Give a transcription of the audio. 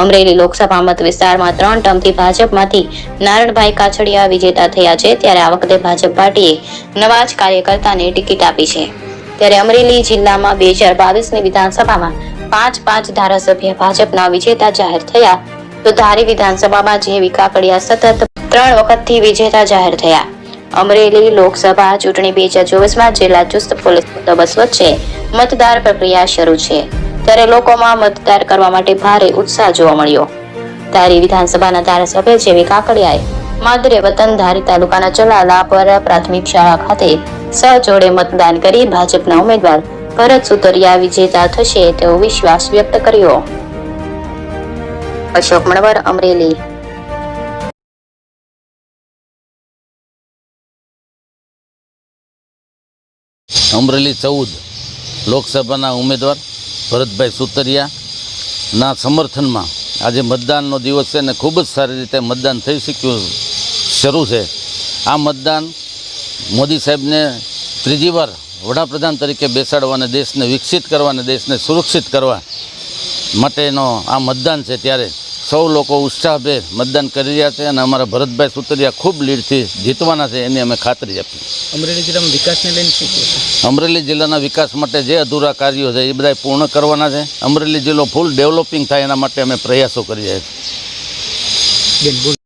અમરેલી લોકસભા મત વિસ્તારમાં 3 ટર્મથી ભાજપમાંથી નારણભાઈ કાછડિયા વિજેતા થયા છે, ત્યારે આ વખતે ભાજપ પાર્ટીએ નવા જ કાર્યકર્તાને ટિકિટ આપી છે। ત્યારે અમરેલી જિલ્લામાં 2022ની વિધાનસભામાં 5 ધારાસભ્ય ભાજપના વિજેતા જાહેર થયા, તો ધારી વિધાનસભામાં જેવી કાકડિયા સતત 3 વખતથી વિજેતા જાહેર થયા। અમરેલી લોકસભા ચૂંટણી 2024માં જિલ્લા ચુસ્ત પોલીસ બંદોબસ્ત વચ્ચે મતદાર પ્રક્રિયા શરૂ છે, ત્યારે લોકોમાં મતદાર કરવા માટે ભારે ઉત્સાહ જોવા મળ્યો। ધારી વિધાનસભાના ધારાસભ્ય જેવી કાકડિયાએ માદરે વતન ધારી તાલુકાના ચલાલાપર પ્રાથમિક શાળા ખાતે સહજોડે મતદાન કરી ભાજપના ઉમેદવાર ભરત સુતરિયા વિજેતા થશે તેવો વિશ્વાસ વ્યક્ત કર્યો। અશોક મણવર, અમરેલી। અમરેલી 14 લોકસભાના ઉમેદવાર ભરતભાઈ સુતરિયાના સમર્થનમાં આજે મતદાનનો દિવસ છે અને ખૂબ જ સારી રીતે મતદાન થઈ શરૂ છે। આ મતદાન મોદી સાહેબને ત્રીજી વાર વડાપ્રધાન તરીકે બેસાડવા અને દેશને વિકસિત કરવા અને દેશને સુરક્ષિત કરવા માટેનો આ મતદાન છે, ત્યારે સૌ લોકો ઉત્સાહભેર મતદાન કરી રહ્યા છે અને અમારા ભરતભાઈ સુતરિયા ખૂબ લીડથી જીતવાના છે એની અમે ખાતરી આપી। અમરેલી જિલ્લામાં વિકાસને લઈને શું કહેશો? અમરેલી જિલ્લાના વિકાસ માટે જે અધૂરા કાર્યો છે એ બધા પૂર્ણ કરવાના છે। અમરેલી જિલ્લો ફૂલ ડેવલપિંગ થાય એના માટે અમે પ્રયાસો કરી રહ્યા છીએ।